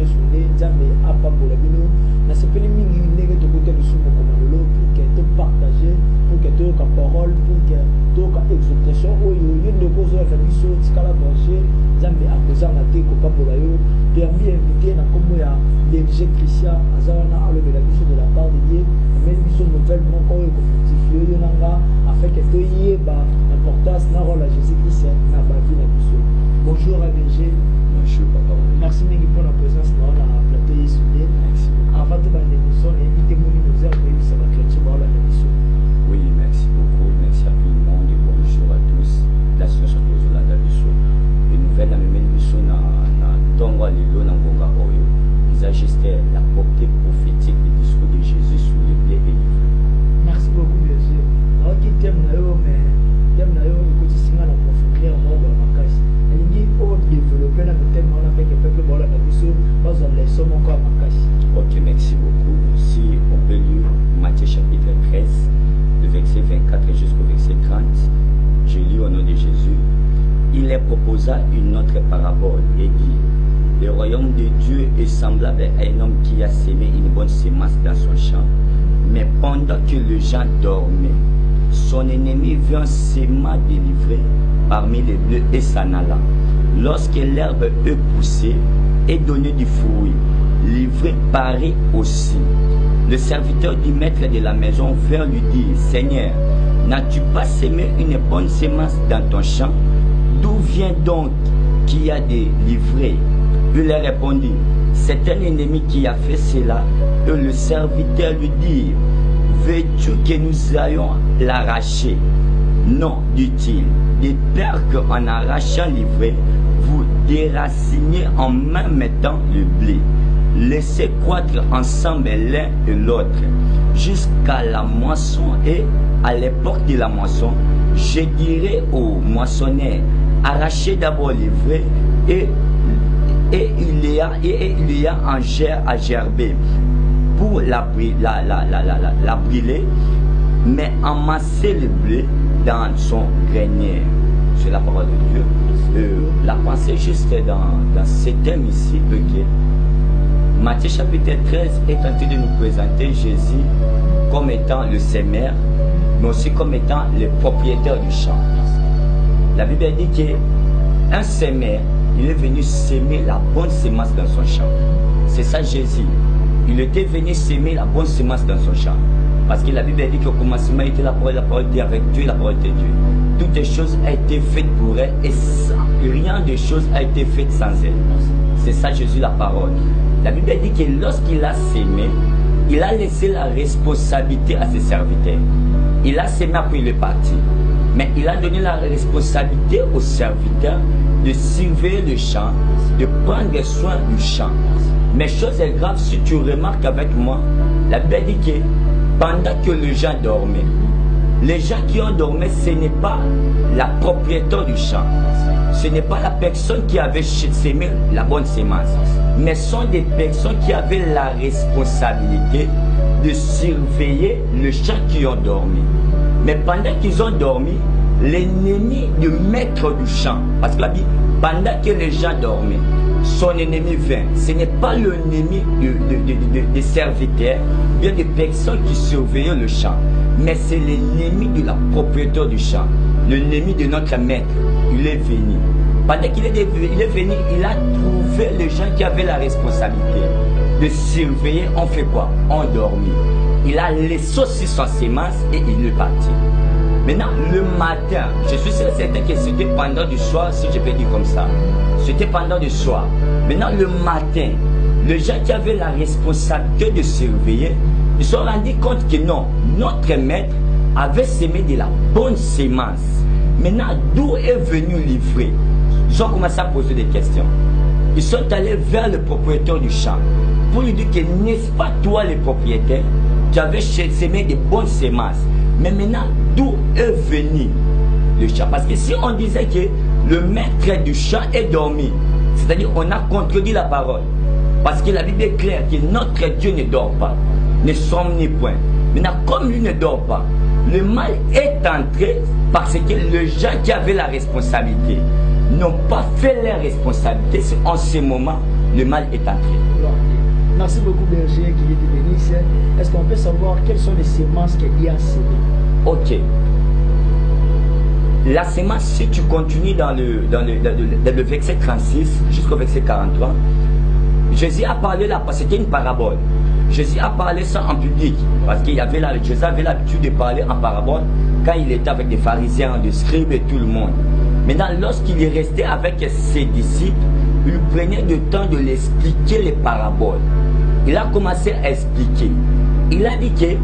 plateau sur les Nzambe apambola bino na sepeli mingi ndenge to côté de sumo comme lolo pour que to partager pour que to ka parole pour que to ka exhortation oyo yende ko zo fa biso tikala brancher Nzambe akoza na te ko pambola yo permis invité na komo ya berger Christian azana alobela biso de la part de Dieu mais biso nouvellement ko ko fortifier yo nanga afin que to yeba importance na rôle à Jésus-Christ na ba vie na biso. Bonjour à berger. Bonjour papa. Merci pour la présence dans la plateau ici. Merci. Avant de l'émission, invitez moi nous a oui ça va créer dans la émission. Oui, merci beaucoup. Merci à tout le monde et bonjour à tous. La situation de la émission. Les nouvelles la même émission na tongo lelo na ngonga oyo. Ils ajustent la portée prophétique du discours de Jésus sur les blés et les fruits. Merci beaucoup berger. Alors qui t'aime na yo mais t'aime na yo écoute singa na profondeur moi dans ma case. Il faut développer la thème on a fait que peuple voilà la mission pas on laisse encore ma case. Ok, merci beaucoup. Si on peut lire Matthieu chapitre 13, le verset 24 jusqu'au verset 30, je lis au nom de Jésus. Il leur proposa une autre parabole et dit, le royaume de Dieu est semblable à un homme qui a sémé une bonne semence dans son champ, mais pendant que les gens dormaient, son ennemi vint sémant délivré parmi les bleus et s'en alla. Lorsque l'herbe eut poussé et donné du fruit, livré paraît aussi. Le serviteur du maître de la maison vint lui dire, Seigneur, n'as-tu pas sémé une bonne semence dans ton champ? D'où vient donc qu'il y a des livrés? Il leur répondit, c'est un ennemi qui a fait cela. Et le serviteur lui dit, veux-tu que nous ayons l'arracher? Non, dit-il, de peur qu'en arrachant l'ivraie, vous déracinez en même temps le blé. Laissez croître ensemble l'un et l'autre jusqu'à la moisson, et à l'époque de la moisson, je dirai aux moissonneurs, arrachez d'abord l'ivraie et il y a en gerbe à gerber pour la brûler, mais amassez le blé dans son grenier. C'est la parole de Dieu. La pensée juste dans ce thème ici, okay. Matthieu chapitre 13 est en train de nous présenter Jésus comme étant le semeur, mais aussi comme étant le propriétaire du champ. La Bible dit qu'un semeur, il est venu s'aimer la bonne semence dans son champ. C'est ça Jésus. Il était venu s'aimer la bonne semence dans son champ. Parce que la Bible dit qu'au commencement était la parole était avec Dieu, la parole était Dieu. Toutes les choses ont été faites pour elle et rien de choses a été fait sans elle. C'est ça Jésus la parole. La Bible dit que lorsqu'il a sémé, il a laissé la responsabilité à ses serviteurs. Il a sémé après il est parti. Mais il a donné la responsabilité aux serviteurs de surveiller le champ, de prendre soin du champ. Mais chose est grave, si tu remarques avec moi, la Bible dit que pendant que les gens dormaient, les gens qui ont dormi, ce n'est pas la propriétaire du champ, ce n'est pas la personne qui avait sémé la bonne semence, mais ce sont des personnes qui avaient la responsabilité de surveiller le champ qui ont dormi. Mais pendant qu'ils ont dormi, l'ennemi du maître du champ, parce que la Bible, pendant que les gens dormaient, son ennemi vint. Ce n'est pas l'ennemi des serviteurs, bien des personnes qui surveillaient le champ, mais c'est l'ennemi de la propriétaire du champ, l'ennemi de notre maître. Il est venu. Pendant qu'il est venu, il a trouvé les gens qui avaient la responsabilité de surveiller. On fait quoi? On dormit. Il a laissé aussi son semence et il est parti. Maintenant, le matin, je suis certain que c'était pendant du soir, si je peux dire comme ça. C'était pendant du soir. Maintenant, le matin, les gens qui avaient la responsabilité de surveiller, ils se sont rendus compte que non, notre maître avait semé de la bonne semence. Maintenant, d'où est venu l'ivraie? Ils ont commencé à poser des questions. Ils sont allés vers le propriétaire du champ pour lui dire que n'est-ce pas toi le propriétaire? Tu avais semé de bonnes semences. Mais maintenant, d'où est venu le champ? Parce que si on disait que le maître du champ est dormi, c'est-à-dire on a contredit la parole. Parce que la Bible est claire que notre Dieu ne dort pas, ne somnifie point. Maintenant, comme lui ne dort pas, le mal est entré parce que les gens qui avaient la responsabilité n'ont pas fait leur responsabilité en ce moment le mal est entré. Merci beaucoup Berger qui est bénisse. Est-ce qu'on peut savoir quelles sont les semences qu'il y a semées? Ok. La sémence, si tu continues dans le verset 36 jusqu'au verset 43, Jésus a parlé là, parce que c'était une parabole. Jésus a parlé ça en public, parce qu'il y avait là, Jésus avait l'habitude de parler en parabole quand il était avec des pharisiens, des scribes et tout le monde. Maintenant, lorsqu'il est resté avec ses disciples, il prenait le temps de l'expliquer les paraboles. Il a commencé à expliquer. Il a dit que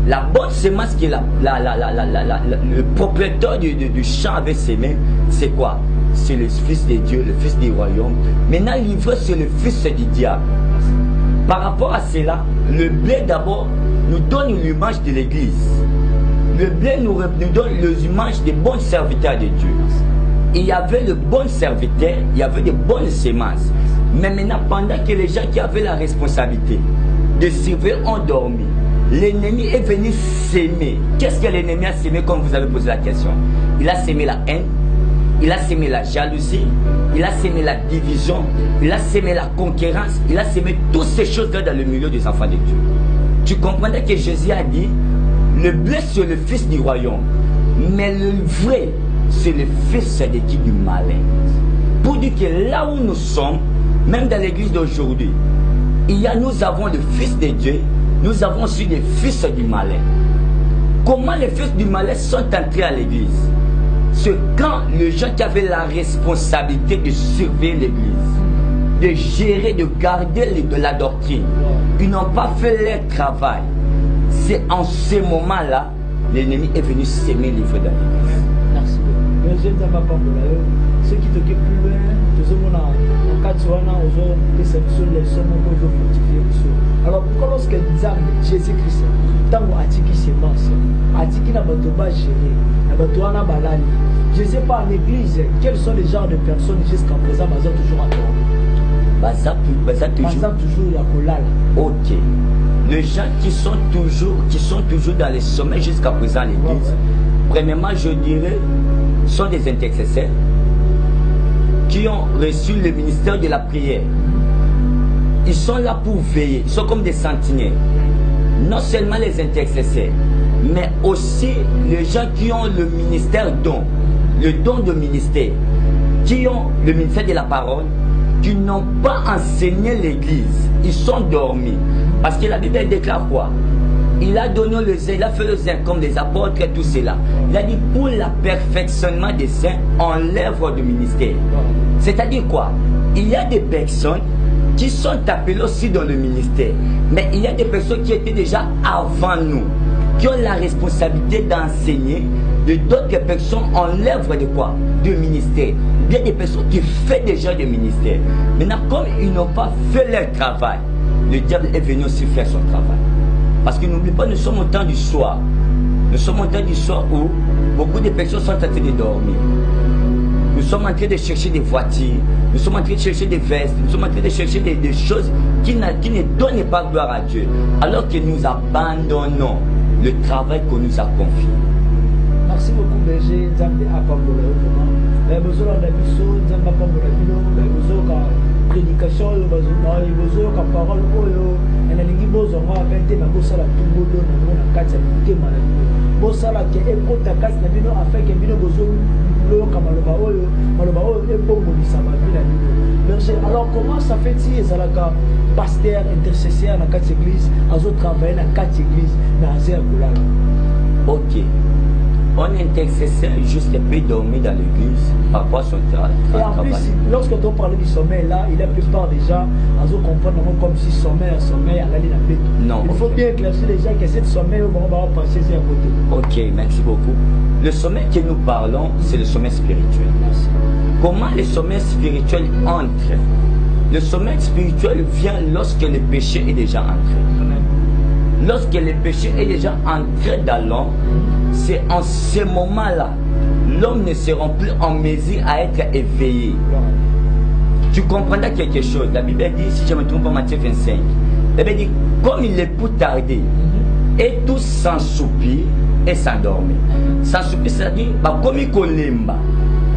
la bonne semence que le propriétaire du champ avait semé, c'est quoi? C'est le Fils de Dieu, le Fils du royaume. Maintenant, l'ivraie, c'est le Fils du diable. Par rapport à cela, le blé d'abord nous donne l'image de l'Église. Le blé nous donne l'image des bons serviteurs de Dieu. Il y avait de bons serviteurs, il y avait de bonnes semences. Mais maintenant, pendant que les gens qui avaient la responsabilité de servir ont dormi, l'ennemi est venu s'aimer. Qu'est-ce que l'ennemi a sémé, comme vous avez posé la question? Il a sémé la haine, il a sémé la jalousie, il a sémé la division, il a sémé la concurrence, il a sémé toutes ces choses-là dans le milieu des enfants de Dieu. Tu comprendrais que Jésus a dit, le blé c'est le Fils du royaume, mais le vrai c'est le Fils de qui? Du malin. Pour dire que là où nous sommes, même dans l'église d'aujourd'hui, nous avons le Fils de Dieu, nous avons aussi des fils du malin. Comment les fils du malin sont entrés à l'église? C'est quand les gens qui avaient la responsabilité de surveiller l'église, de gérer, de garder de la doctrine, ils n'ont pas fait leur travail. C'est en ce moment-là, l'ennemi est venu s'aimer les frères dans l'église. Merci beaucoup. Ceux qui t'occupent plus loin, tous les gens en cas de que c'est les sommes que vous fortifiez. Alors pourquoi lorsque Jésus-Christ, tant que Atiki semence, Atiki n'a pas géré, n'a pas balani. Je ne sais pas en église, quels sont les genres de personnes jusqu'à présent, basant toujours à toi. Basant toujours à Kolala. Ok. Les gens qui sont toujours dans les sommets jusqu'à présent à l'église, premièrement, je dirais, sont des intercesseurs qui ont reçu le ministère de la prière. Ils sont là pour veiller, ils sont comme des sentinelles. Non seulement les intercesseurs, mais aussi les gens qui ont le ministère le don de ministère, qui ont le ministère de la parole, qui n'ont pas enseigné l'église. Ils sont dormis. Parce que la Bible déclare quoi? Il a donné il a fait le zèle comme des apôtres et tout cela. Il a dit pour le perfectionnement des saints en l'œuvre du ministère. C'est-à-dire quoi? Il y a des personnes qui sont appelées aussi dans le ministère. Mais il y a des personnes qui étaient déjà avant nous, qui ont la responsabilité d'enseigner, de d'autres personnes en l'œuvre de quoi? De ministère. Il y a des personnes qui font déjà du ministère. Maintenant, comme ils n'ont pas fait leur travail, le diable est venu aussi faire son travail. Parce que n'oublie pas, nous sommes au temps du soir. Nous sommes au temps du soir où beaucoup de personnes sont en train de dormir. Nous sommes en train de chercher des voitures, nous sommes en train de chercher des vestes, nous sommes en train de chercher des choses qui ne donnent pas gloire à Dieu. Alors que nous abandonnons le travail qu'on nous a confié. Merci beaucoup, Berger. Nzambe apambola vraiment. Mais besoin d'abisso, Nzambe apambola bino, mais besoin de prédication, besoin de parole, et la ligue besoin de apprendre na bosala tout le monde na kati ya motema na bino. Bosala ke ekota kati na bino afin que bino besoin loyoka maloba oyo ebongolisa mavi na bino. Berger, alors comment ça fait-il ezalaka pasteur intercesseur na kati église azo travailler na kati église na azer kolala? Ok. Un intercesseur juste peut dormir dans l'église par rapport à son travail. Et en plus, lorsque on parle du sommeil là, il a plupart déjà à comprendre comme si sommeil à l'aller la bête. Non. Il faut bien éclaircir les gens que c'est sommeil on va passer à côté. Ok, merci beaucoup. Le sommeil que nous parlons, c'est le sommeil spirituel. Merci. Comment le sommeil spirituel entre? Le sommeil spirituel vient lorsque le péché est déjà entré. Lorsque le péché est déjà entré dans l'homme, c'est en ce moment-là, l'homme ne sera plus en mesure à être éveillé. Tu comprendras quelque chose. La Bible dit, si je me trompe pas, Matthieu 25, la Bible dit, comme il est pour tarder, et tous sans soupir et s'endormir. Sans soupir, c'est-à-dire, comme il colimba,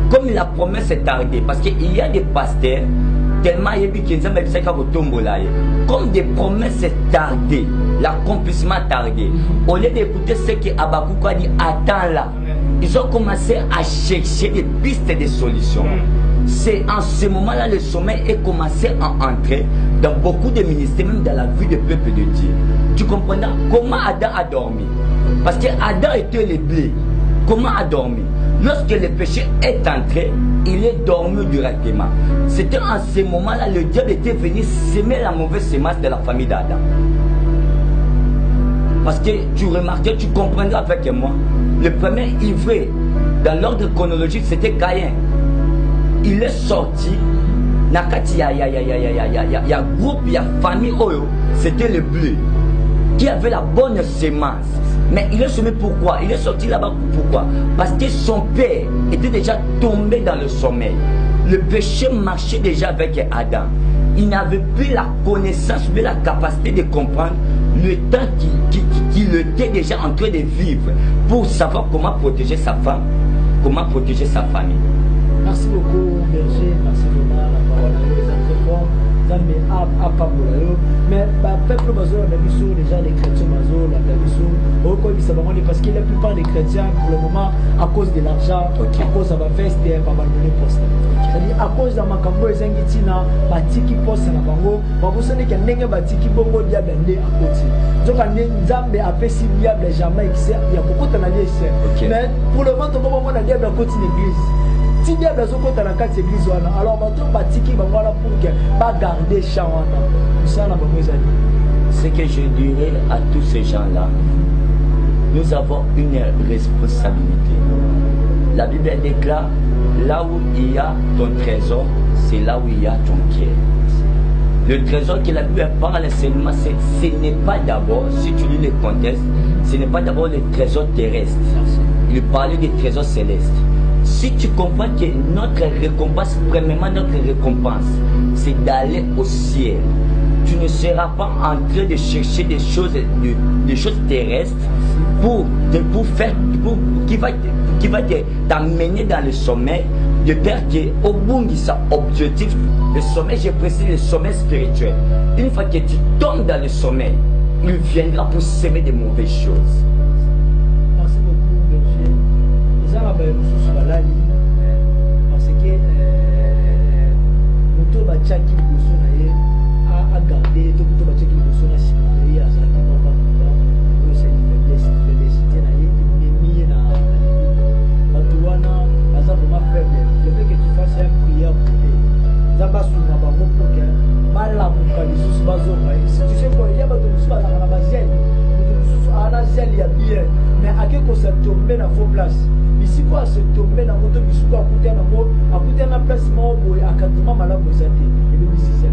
comme la promesse est tardée, parce qu'il y a des pasteurs tellement comme des promesses tardées, l'accomplissement tardé. Au lieu d'écouter ce que Habakkuk a dit, attends là, ils ont commencé à chercher des pistes de solutions. C'est en ce moment-là le sommeil est commencé à entrer dans beaucoup de ministères, même dans la vie du peuple de Dieu. Tu comprends comment Adam a dormi? Parce que Adam était le blé. Comment a dormi? Lorsque le péché est entré, il est dormi directement. C'était en ce moment-là le diable était venu semer la mauvaise semence de la famille d'Adam. Parce que tu remarquais, tu comprendras avec moi, le premier ivré dans l'ordre chronologique c'était Caïn. Il est sorti, il y a groupe, il y a famille, c'était le bleu qui avait la bonne semence. Mais il est semé pourquoi? Il est sorti là-bas pourquoi? Parce que son père était déjà tombé dans le sommeil. Le péché marchait déjà avec Adam. Il n'avait plus la connaissance, plus la capacité de comprendre le temps qu'il était déjà en train de vivre pour savoir comment protéger sa femme, comment protéger sa famille. Merci beaucoup, Berger. Merci vraiment. La parole est très forte. Mais le peuple déjà les chrétiens parce que la plupart des chrétiens pour le moment à cause de l'argent, à cause de la veste et poste. C'est-à-dire à cause de ma cambo et zangitina, batiki poste na bango, vous savez qu'il y a batiki bongo diable à côté. Donc on Nzambe a fait si diable jamais il y a beaucoup de mais pour le moment on a diable à côté de l'église. Si bien dans la carte église, alors on va tiki pour pas garder champ. Ce que je dirais à tous ces gens-là, nous avons une responsabilité. La Bible déclare, là où il y a ton trésor, c'est là où il y a ton cœur. Le trésor que la Bible parle seulement, ce n'est pas d'abord, si tu lis le contexte, ce n'est pas d'abord le trésor terrestre. Il parlait des trésors célestes. Si tu comprends que notre récompense, premièrement notre récompense, c'est d'aller au ciel, tu ne seras pas en train de chercher des choses terrestres qui va t'amener dans le sommeil, de peur qu'au bout de son objectif, le sommeil, j'ai précisé le sommeil spirituel. Une fois que tu tombes dans le sommeil, il viendra pour semer de mauvaises choses. Merci beaucoup, Berger. Parce que nous avons tchaki à garder, tout le tchaki à signaler à ça qui va pas nous c'est une faiblesse qui est na Matouana, ça vraiment faible. Je veux que tu fasses une prière pour eux. Ça va sur ma banque pour que mal la boucle sous bazo. Si tu sais quoi, il y a pas de sous bazo à la base. À la zèle il y a bien, mais à quel point ça tombe dans faux place. Ici quoi se tomber dans moto bisu quoi à côté na place mo boy akatuma malamu zate et bien ici c'est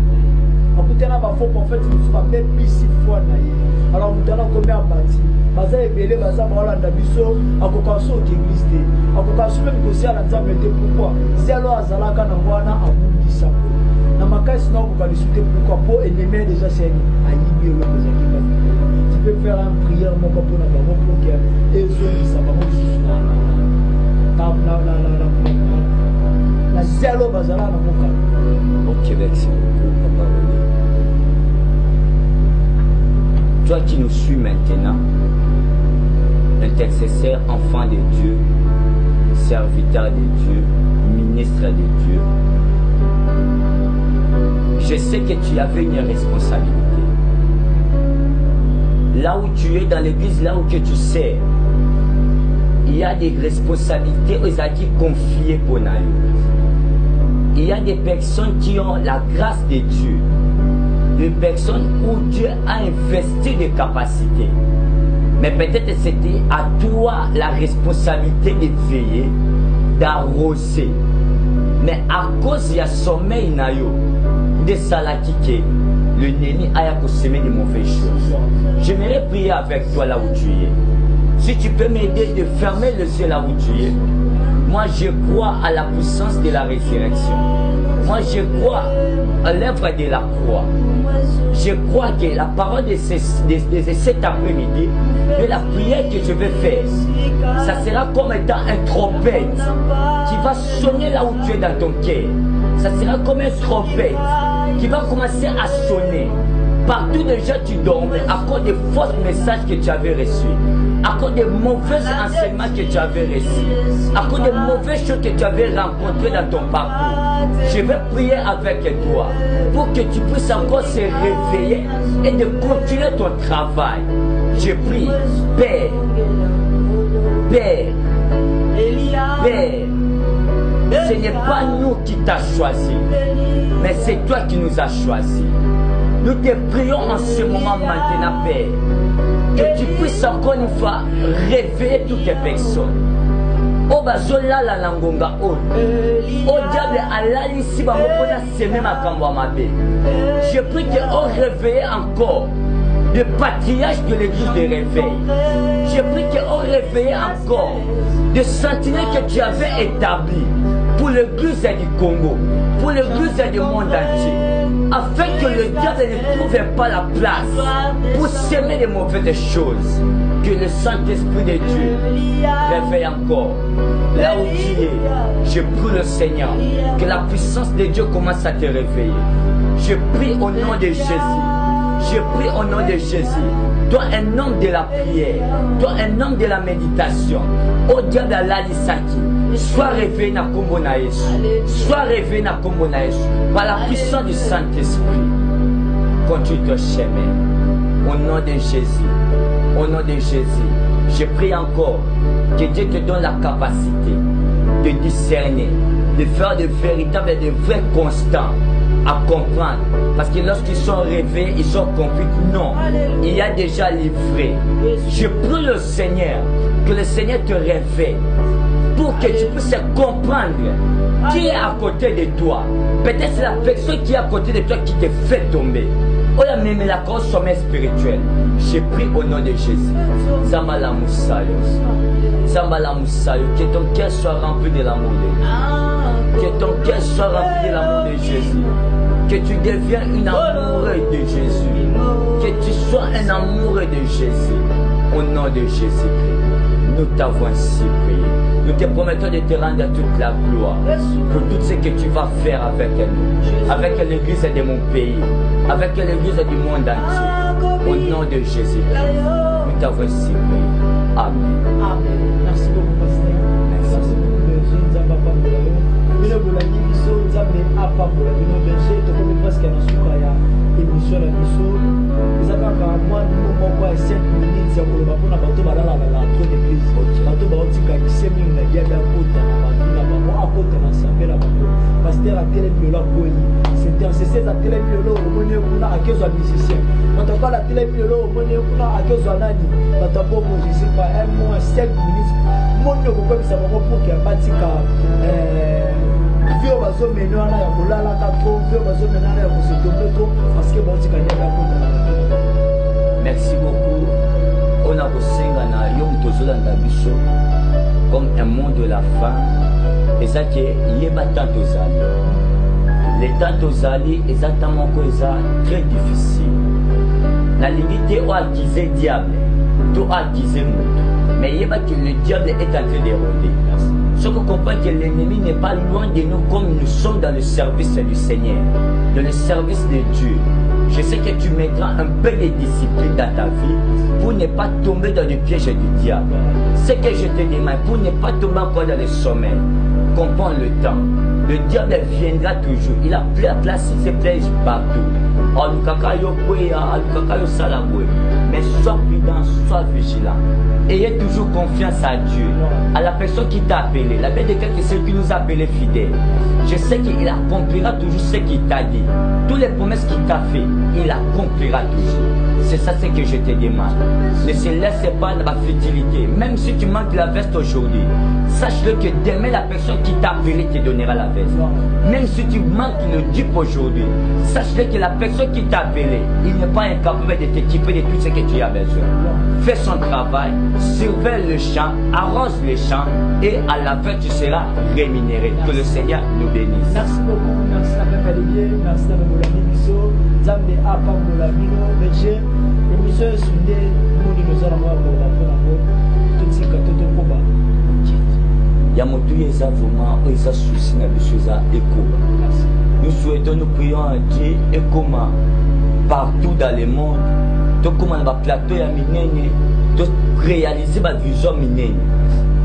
à côté na ba faux en fait bisu pas même ici fois na ye alors mutana combien bâti baza ebele baza balanda biso akokaso ki église te akokaso même ko sia la nzambe te pourquoi si alors azalaka na wana abundisa ko na makasi na ko balisute pourquoi pour ennemi déjà c'est ayibi le kozaki pas tu peux faire une prière mon papa na bango pour que ezoli sa bango la zélo bazala na moka. Ok, merci beaucoup, Papa Oli. Toi qui nous suis maintenant, intercesseur, enfant de Dieu, serviteur de Dieu, ministre de Dieu, je sais que tu avais une responsabilité. Là où tu es dans l'église, là où que tu sers, il y a des responsabilités aux acquis confiées pour nous. Il y a des personnes qui ont la grâce de Dieu. Des personnes où Dieu a investi des capacités. Mais peut-être c'était à toi la responsabilité de veiller, d'arroser. Mais à cause du sommeil, de salakike, le neni a semé de mauvaises choses. J'aimerais prier avec toi là où tu es. Si tu peux m'aider de fermer le ciel là où tu es. Moi je crois à la puissance de la résurrection. Moi je crois à l'œuvre de la croix. Je crois que la parole de cet après-midi, de la prière que je vais faire, ça sera comme étant un trompette qui va sonner là où tu es dans ton cœur. Ça sera comme une trompette qui va commencer à sonner. Partout déjà tu dormais à cause des faux messages que tu avais reçus, à cause des mauvais enseignements que tu avais reçus, à cause des mauvaises choses que tu avais rencontrées dans ton parcours. Je vais prier avec toi pour que tu puisses encore se réveiller et de continuer ton travail. Je prie, Père, Père, Père, ce n'est pas nous qui t'as choisi, mais c'est toi qui nous as choisis. Nous te prions en ce moment maintenant, Père, que tu puisses encore une fois réveiller toutes les personnes. Oh, bazola la langonga oh. Oh, diable, Allah, ici, bah, mon semer ma kambouamabe. Je prie que on réveille encore le patriarche de l'église de réveil. Je prie que on réveille encore de sentinelles que tu avais établi pour l'église du Congo, pour l'église du monde entier, afin que le diable ne trouve pas la place pour semer les mauvaises choses. Que le Saint-Esprit de Dieu réveille encore. Là où tu es, je prie le Seigneur, que la puissance de Dieu commence à te réveiller. Je prie au nom de Jésus. Je prie au nom de Jésus. Toi, un homme de la prière, toi, un homme de la méditation, au diable à l'Alisaki, sois réveillé na Kombo na Yesu. Sois réveillé na Kombo na Yesu. Par la puissance du Saint-Esprit. Continue ton chemin. Au nom de Jésus. Au nom de Jésus. Je prie encore que Dieu te donne la capacité de discerner, de faire de véritables et de vrais constants à comprendre. Parce que lorsqu'ils sont réveillés, ils sont compris que non, il y a déjà livré. Je prie le Seigneur, que le Seigneur te réveille pour que tu puisses comprendre qui est à côté de toi. Peut-être c'est la personne qui est à côté de toi qui te fait tomber. Oh, même la cause sommet spirituel. Je prie au nom de Jésus. Zambala Moussayo. Zambala Moussayo. Que ton cœur soit rempli de l'amour de Dieu. Que ton cœur soit rempli de l'amour de Jésus. Que tu deviennes une amoureuse de Jésus. Que tu sois un amoureux de Jésus. Au nom de Jésus-Christ. Nous t'avons ainsi prié. Nous te promettons de te rendre toute la gloire pour tout ce que tu vas faire avec nous, avec l'église de mon pays, avec l'église du monde entier. Au nom de Jésus, nous t'avons ainsi prié. Amen. Amen. Merci beaucoup, pasteur. Merci beaucoup, berger. Nzamba pambola. Bino bolani biso nzambe apambola bino berger. Tokomi presque na suka ya émission la biso. Ezakaka moi moko ya 5 minutes ya koloba mpona bato balala la trop d'église. Bato baotika kisemi na diable akota na bantu na bango akota na nsambe na bango. Pasteur atelemi lelo akoyi. C'était en cessé atelemi lelo omoni kuna akezwa musicien. Bato kala atelemi lelo omoni kuna akezwa nani. Bato bongo je sais pas un mois 5 minutes. Mondo kokobisa bango pour que batika vio bazo meno na ya kolala ka trop vio bazo meno na ya kosetombe trop parce que baotika diable akota na bango. Merci beaucoup. On a besoin na yom tozolanda biso comme un monde de la femme. Et ça qui est yeba tanto zali. Les tanto zali exactement que ça très difficile. La limite ou accuser diable, tout accuser monde. Mais yeba que le diable est en train de rôder. Ce qu'on comprend que l'ennemi n'est pas loin de nous comme nous sommes dans le service du Seigneur, dans le service de Dieu. Je sais que tu mettras un peu de discipline dans ta vie pour ne pas tomber dans le piège du diable. Ce que je te demande, pour ne pas tomber encore dans le sommeil, comprends le temps. Le diable viendra toujours. Il a pris la place, il se plaît partout. Mais sois prudent, sois vigilant. Ayez toujours confiance à Dieu, à la personne qui t'a appelé. La Bible déclare que c'est celui qui nous a appelés fidèles. Je sais qu'il accomplira toujours ce qu'il t'a dit. Toutes les promesses qu'il t'a fait, il accomplira toujours. C'est ça ce que je te demande. Ne se laisse pas dans la futilité. Même si tu manques la veste aujourd'hui, sache-le que demain la personne qui t'a appelé te donnera la veste. Même si tu manques le dupe aujourd'hui, sache-le que la personne qui t'a appelé, il n'est pas incapable de t'équiper de tout ce que tu as besoin. Fais son travail, surveille le champ, arrose les champs et à la fin tu seras rémunéré. Que le Seigneur nous bénisse. Merci beaucoup, merci à Père Olivier, merci à Molani Bisso, Zambe Apa Molamino, Berger, l'émission est soudée, nous nous allons voir pour la fin, tout ce que tout le monde. eza vraiment eza souci na biso eza ekoma. Nous souhaitons, nous prions à Dieu ekoma partout dans le monde. Tokoma na plateau ya minene, to réaliser ba vision minene.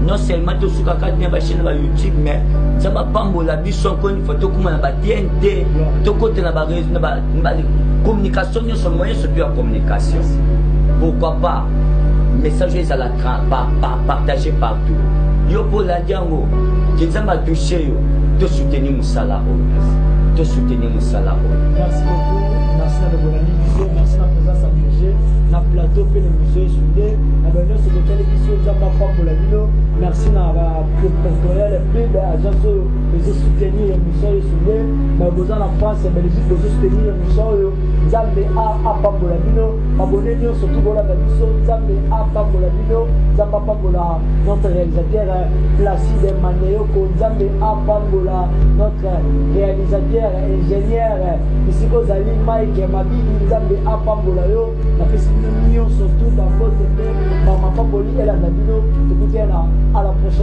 Non seulement to suka kati na chaîne ba YouTube, mais ça va pambola biso encore une fois tokoma na ba TNT, to côté na ba réseau na ba communication sur moyen sur la communication. Pourquoi pas message est à la partager partout. Yo pour la diango, que ça m'a touché yo, te soutenir Moussala. Te soutenir Moussala. Merci beaucoup. Merci de votre émission. Merci de la présence à Dieu. Na plateau pe le musée soudé. Na benno sur la télévision Zamba pour la vidéo. Merci na professionnel plus agence de soutenir l'émission soudé. Mais vous en France et Belgique de soutenir l'émission Zambé a pour la vidéo. Abonnez-vous surtout pour la vidéo Zambé a pour la vidéo. Zamba pour la notre réalisateur Placide Manéoko. Zambé a pour la notre réalisateur ingénieur ici aux Zali Mike Mabi Zambé a pour la yo. La surtout dans votre par ma femme et la Nabino, à la prochaine.